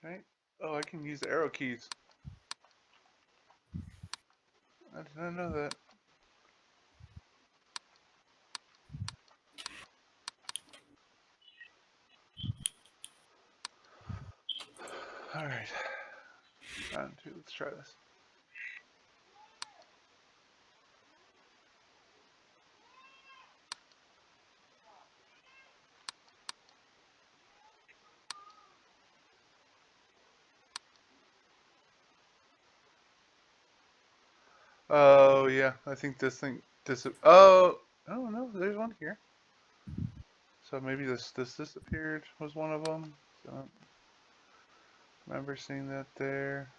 Okay. Oh, I can use the arrow keys. I did not know that. Alright. Round two. Let's try this. Oh, yeah. I think this thing... Oh no. There's one here. So maybe this disappeared was one of them. So I don't remember seeing that there.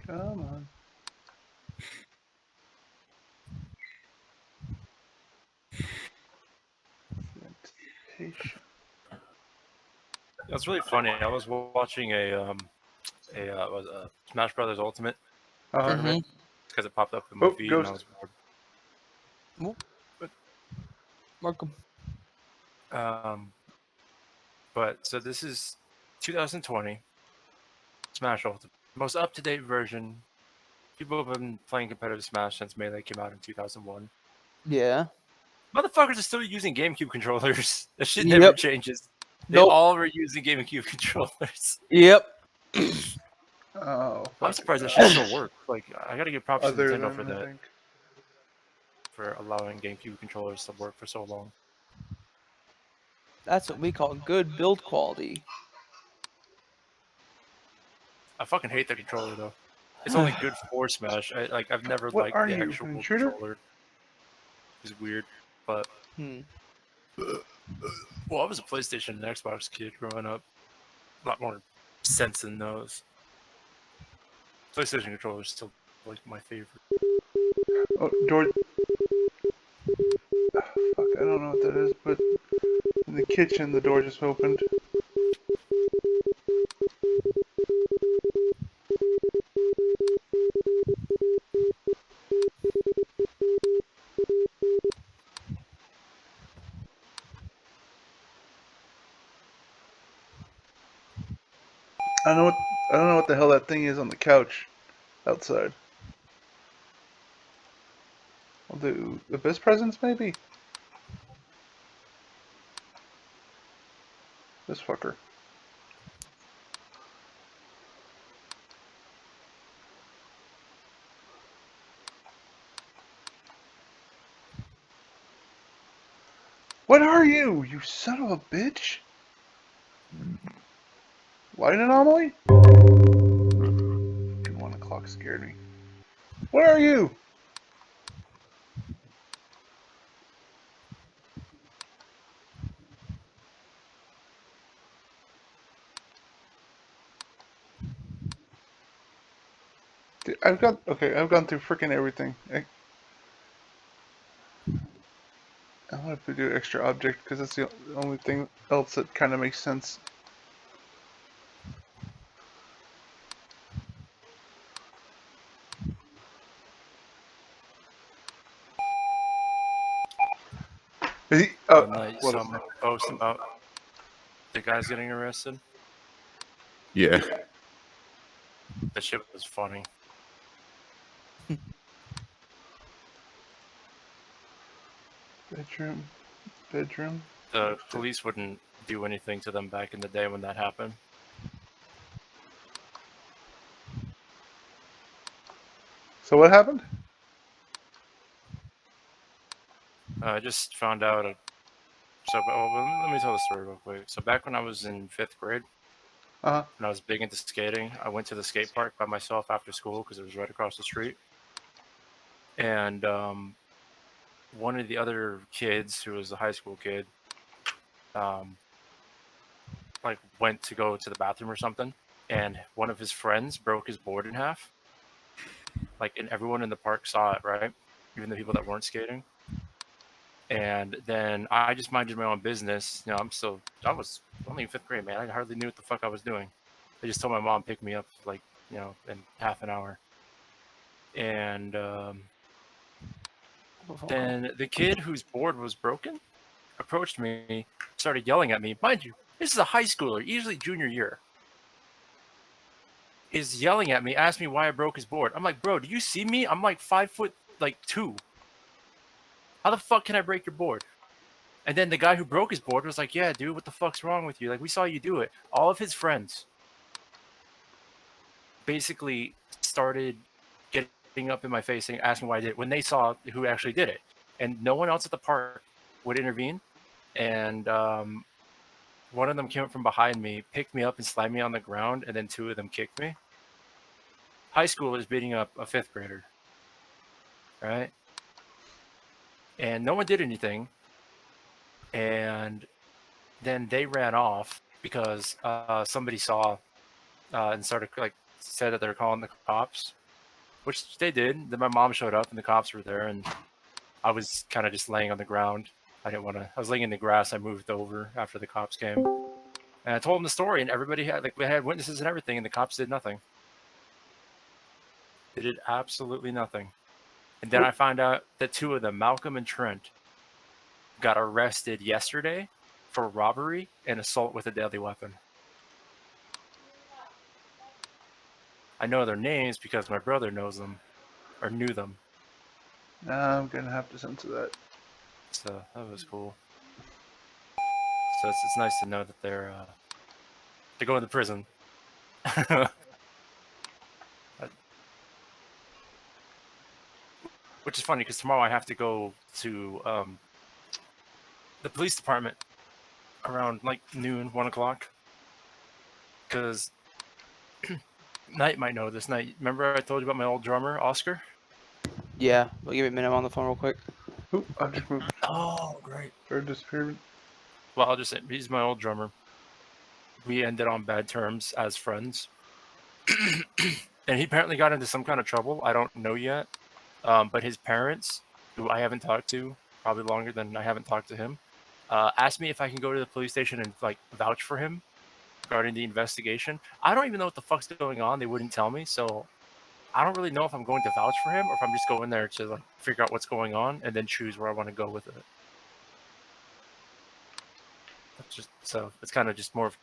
Come on. Anticipation. That's really funny. I was watching a Smash Brothers Ultimate tournament because it popped up in my feed, and I was bored. Welcome. But so this is 2020 Smash Ultimate, most up-to-date version. People have been playing competitive Smash since Melee came out in 2001. Yeah. Motherfuckers are still using GameCube controllers. That shit never changes. They all were using GameCube controllers. Yep. Oh. I'm surprised that shit still works. Like, I gotta give props to Other Nintendo than, for I that, think. for allowing GameCube controllers to work for so long. That's what we call good build quality. I fucking hate the controller though. It's only good for Smash. I've never What liked are the you, actual an intruder? controller. It's weird, but well, I was a PlayStation and Xbox kid growing up. A lot more sense in those. PlayStation controller is still like my favorite. Oh, door. Oh, fuck, I don't know what that is, but in the kitchen, the door just opened. I don't know what the hell that thing is on the couch outside. I'll do Abyss Presence, maybe? This fucker. What are you, you son of a bitch? Light anomaly? 1 o'clock scared me. What are you? Dude, I've gone through freaking everything. I want to do extra object because that's the only thing else that kind of makes sense. Is he? Oh, And I what saw is my that? post about the guys getting arrested. Yeah. That shit was funny. Bedroom. The police wouldn't do anything to them back in the day when that happened. So what happened? I just found out. Let me tell the story real quick. So back when I was in 5th grade, Uh-huh. when I was big into skating, I went to the skate park by myself after school because it was right across the street. And one of the other kids, who was a high school kid, like went to go to the bathroom or something, and one of his friends broke his board in half. Like, and everyone in the park saw it, right? Even the people that weren't skating. And then I just minded my own business. You know, I was only in 5th grade, man. I hardly knew what the fuck I was doing. I just told my mom to pick me up, like, you know, in half an hour. And then the kid whose board was broken approached me, started yelling at me. Mind you, this is a high schooler, easily junior year. Is yelling at me, asked me why I broke his board. I'm like, bro, do you see me? I'm like 5'2". How the fuck can I break your board? And then the guy who broke his board was like, yeah, dude, what the fuck's wrong with you? Like, we saw you do it. All of his friends basically started getting up in my face and asking why I did it when they saw who actually did it. And no one else at the park would intervene. And one of them came up from behind me, picked me up and slammed me on the ground, and then 2 of them kicked me. High schoolers beating up a 5th grader, right? And no one did anything. And then they ran off because somebody saw and started said that they were calling the cops, which they did. Then my mom showed up and the cops were there, and I was kind of just laying on the ground. I was laying in the grass. I moved over after the cops came, and I told them the story, and everybody we had witnesses and everything, and the cops did nothing. They did absolutely nothing. And then I found out that 2 of them, Malcolm and Trent, got arrested yesterday for robbery and assault with a deadly weapon. I know their names because my brother knows them, or knew them. I'm gonna have to censor that. So that was cool. So it's nice to know that they're going to prison. Which is funny because tomorrow I have to go to the police department around like noon, 1 o'clock. Because Knight might know this. Knight, remember I told you about my old drummer, Oscar? Yeah, but give me a minute. I'm on the phone real quick. Oop, object moved. Oh, great. Bird disappeared. Well, I'll just say he's my old drummer. We ended on bad terms as friends. And he apparently got into some kind of trouble. I don't know yet. But his parents, who I haven't talked to, probably longer than I haven't talked to him, asked me if I can go to the police station and like vouch for him regarding the investigation. I don't even know what the fuck's going on. They wouldn't tell me, so I don't really know if I'm going to vouch for him or if I'm just going there to like figure out what's going on and then choose where I want to go with it. So it's kind of just more of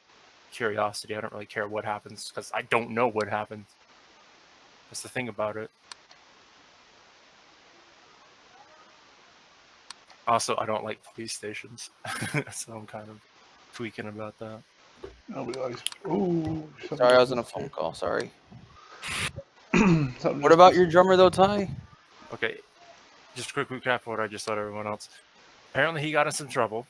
curiosity. I don't really care what happens because I don't know what happens. That's the thing about it. Also, I don't like police stations, so I'm kind of tweaking about that. Nobody likes. Ooh. Sorry, I was on a phone call. Sorry. What What about your drummer though, Ty? Okay, just a quick recap of what I just told everyone else. Apparently, he got in some trouble.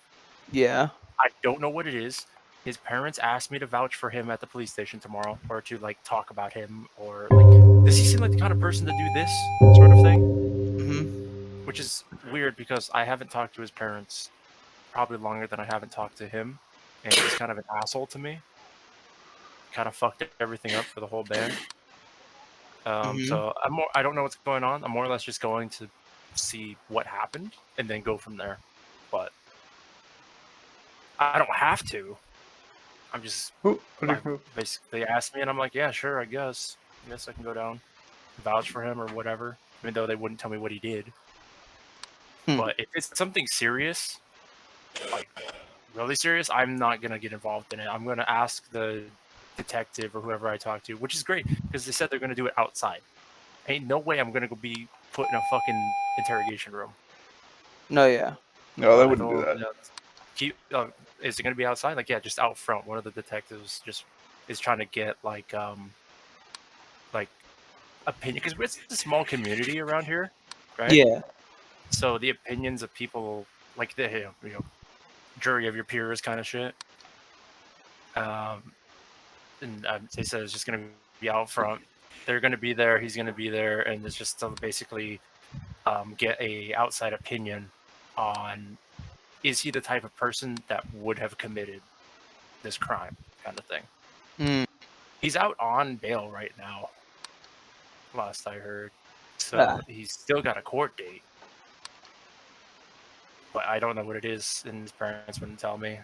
Yeah. I don't know what it is. His parents asked me to vouch for him at the police station tomorrow, or to like talk about him, or like, does he seem like the kind of person to do this sort of thing? Mm-hmm. Which is weird because I haven't talked to his parents probably longer than I haven't talked to him, and he's kind of an asshole to me. Kind of fucked everything up for the whole band. Mhm. So I don't know what's going on. I'm more or less just going to see what happened and then go from there. But I don't have to. I'm just Ooh, what I did you move? basically asked me, and I'm like, yeah, sure, I guess. I guess I can go down, vouch for him or whatever. Even though they wouldn't tell me what he did. But if it's something serious, like really serious, I'm not gonna get involved in it. I'm gonna ask the detective or whoever I talk to, which is great because they said they're gonna do it outside. Ain't no way I'm gonna go be put in a fucking interrogation room. No, yeah. No, they I wouldn't do told that. them, keep. Is it gonna be outside? Like, yeah, just out front. One of the detectives just is trying to get like opinion because it's a small community around here, right? Yeah. So the opinions of people, like the jury of your peers kind of shit. And they said it's just going to be out front. They're going to be there. He's going to be there, and it's just to basically get a outside opinion on is he the type of person that would have committed this crime, kind of thing. Mm. He's out on bail right now, last I heard. So Ah. he's still got a court date, but I don't know what it is, and his parents wouldn't tell me.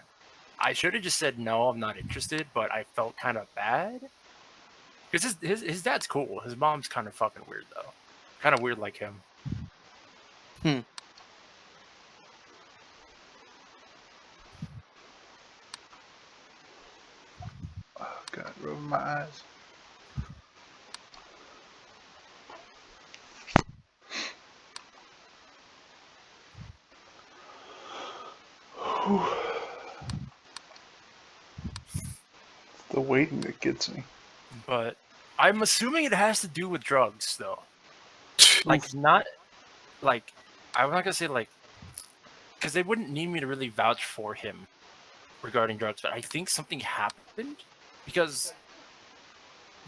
I should have just said no, I'm not interested, but I felt kind of bad because his dad's cool. His mom's kind of fucking weird though, kind of weird like him. Oh, God, rubbing my eyes. Whew. It's the waiting that gets me. But I'm assuming it has to do with drugs though. Like not like I'm not gonna say like because they wouldn't need me to really vouch for him regarding drugs, but I think something happened because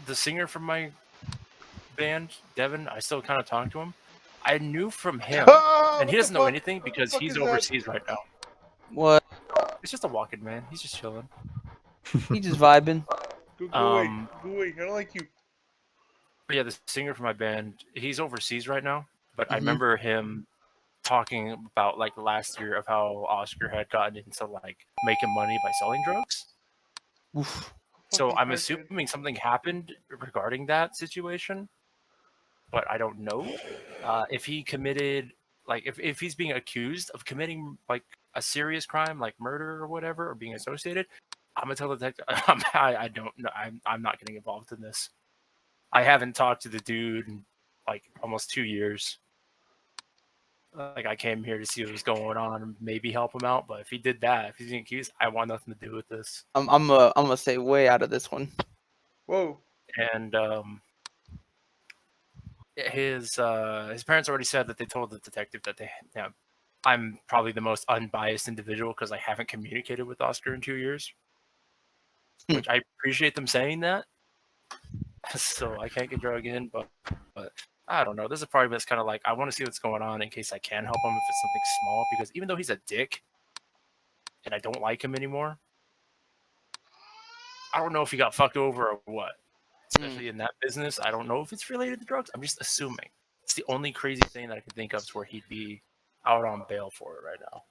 the singer from my band, Devin, I still kind of talk to him. I knew from him, Oh, and he what the doesn't know fuck? anything What the because fuck he's is that? overseas right now. What? It's just a walking man. He's just chilling. He just vibing. Go away. Um, Go away. I don't like you. But yeah, the singer from my band, he's overseas right now. But I Mhm. remember him talking about like last year of how Oscar had gotten into like making money by selling drugs. Oof. So Fucking I'm crackhead. assuming something happened regarding that situation, but I don't know if he committed like if he's being accused of committing like a serious crime like murder or whatever or being associated. I'm gonna tell the detective. I don't know. I'm not getting involved in this. I haven't talked to the dude in like almost 2 years. Like I came here to see what was going on and maybe help him out. But if he did that, if he's being accused, I want nothing to do with this. I'm gonna stay way out of this one. Whoa. And his parents already said that they told the detective that I'm probably the most unbiased individual because I haven't communicated with Oscar in 2 years. Which I appreciate them saying that. So I can't get drugged in, but I don't know. There's a part of it's kind of like I want to see what's going on in case I can help him if it's something small. Because even though he's a dick, and I don't like him anymore, I don't know if he got fucked over or what. Especially in that business, I don't know if it's related to drugs. I'm just assuming. It's the only crazy thing that I can think of to where he'd be out on bail for it right now.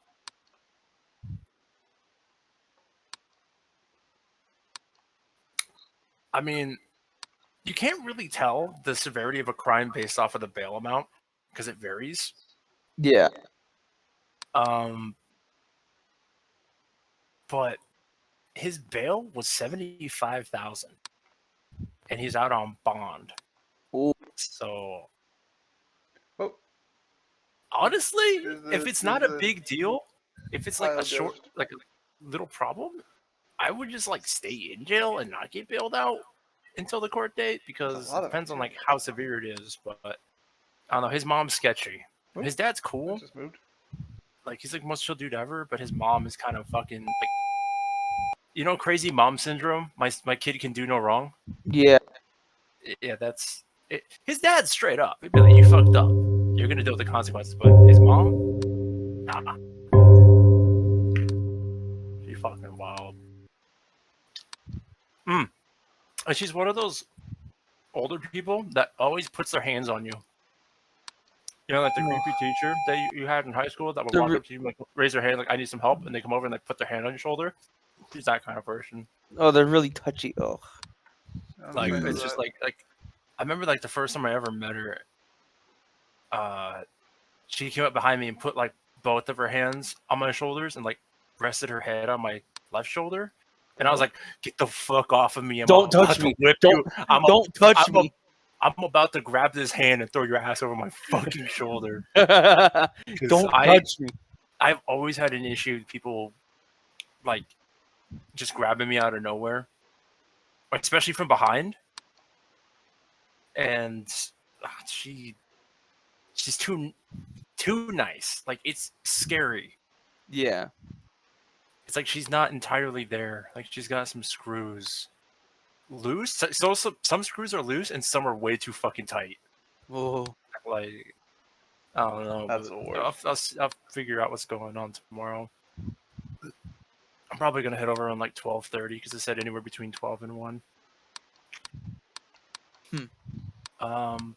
I mean, you can't really tell the severity of a crime based off of the bail amount because it varies. Yeah. But his bail was $75,000, and he's out on bond. Ooh. So Oh, honestly, if it's not a there's big deal, if it's like pile a of short, dust. like a little problem, I would just like stay in jail and not get bailed out until the court date because lot it of depends on it, like how severe it is. But I don't know. His mom's sketchy. Oop, His dad's It cool. just moved. Like he's like the most chill dude ever, but his mom is kind of fucking like crazy mom syndrome. My kid can do no wrong. Yeah. Yeah, that's it. His dad's straight up. He'd be like, "You fucked up. You're gonna deal with the consequences." But his mom, nah, she fucking wild. And she's one of those older people that always puts their hands on you. You know, like the No. creepy teacher that you had in high school that would The walk re- up to you, like raise their hand, like I need some help, and they come over and like put their hand on your shoulder. She's that kind of person. Oh, they're really touchy. Oh. I don't Like think it's of just that. like I remember like the first time I ever met her. She came up behind me and put like both of her hands on my shoulders and like rested her head on my left shoulder. And I was like, "Get the fuck off of me! Don't about touch to me. Whip Don't- you. I'm Don't touch I'm a- me. I'm about to grab this hand and throw your ass over my fucking shoulder." 'Cause Don't touch me. I've always had an issue with people like just grabbing me out of nowhere, especially from behind. And she's too nice. Like it's scary. Yeah. It's like she's not entirely there. Like she's got some screws loose. So some screws are loose and some are way too fucking tight. Oh. Like I don't know. That's but the worst. I'll figure out what's going on tomorrow. I'm probably gonna head over around like 12:30 because it said anywhere between 12 and 1.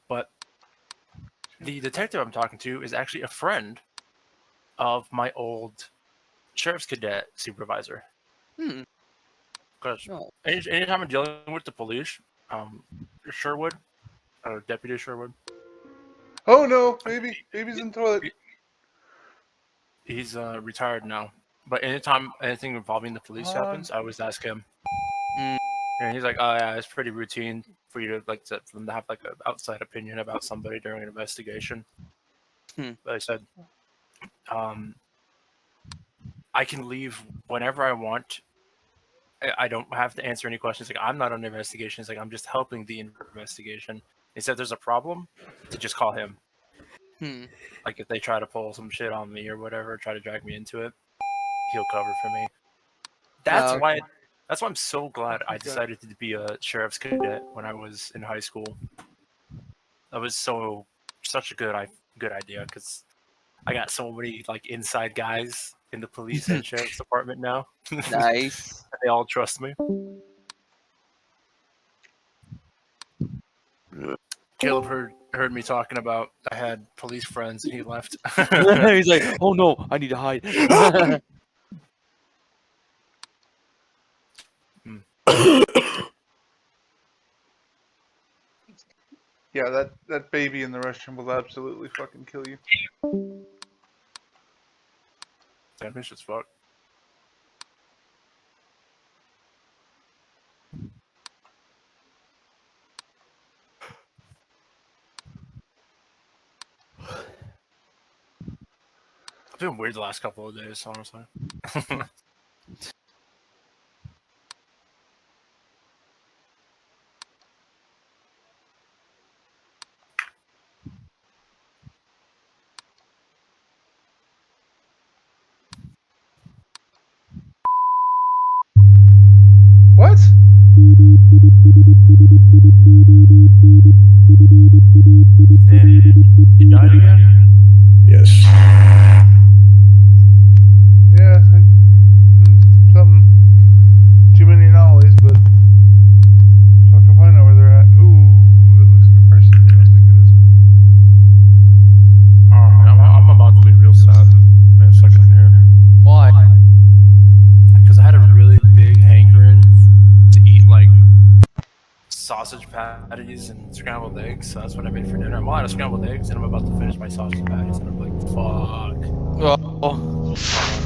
But the detective I'm talking to is actually a friend of my old sheriff's cadet supervisor. Hmm. Because No. anytime I'm dealing with the police, Sherwood, Deputy Sherwood, Oh no, baby's in the toilet. he's retired now. But anytime anything involving the police happens, I always ask him. Mm. And he's like, "Oh yeah, it's pretty routine for you to for them to have like an outside opinion about somebody during an investigation." But I said, I can leave whenever I want. I don't have to answer any questions. Like I'm not on the investigation. It's like I'm just helping the investigation. He said there's a problem, to just call him. Like if they try to pull some shit on me or whatever, try to drag me into it, he'll cover for me. That's okay. why I'm so glad I Okay. decided to be a sheriff's cadet when I was in high school. That was such a good idea because I got so many like inside guys in the police and sheriff's department now. Nice. They all trust me. Caleb heard me talking about I had police friends and he left. He's like, oh no, I need to hide. Yeah, that baby in the restroom will absolutely fucking kill you. Damage as fuck. I've been weird the last couple of days, honestly. What? Damn, you died again? Yes. Yeah, something. Too many anomalies, but fuck if I know where they're at. Ooh, that looks like a person, but I don't think it is. Oh man, I'm about to be real sad in a second here. Why? Because I had a really big hankering to eat like sausage patties and scrambled eggs. So that's what I made for dinner. I'm out of scrambled eggs and I'm about to finish my sausage patties and I'm like, fuck. Oh.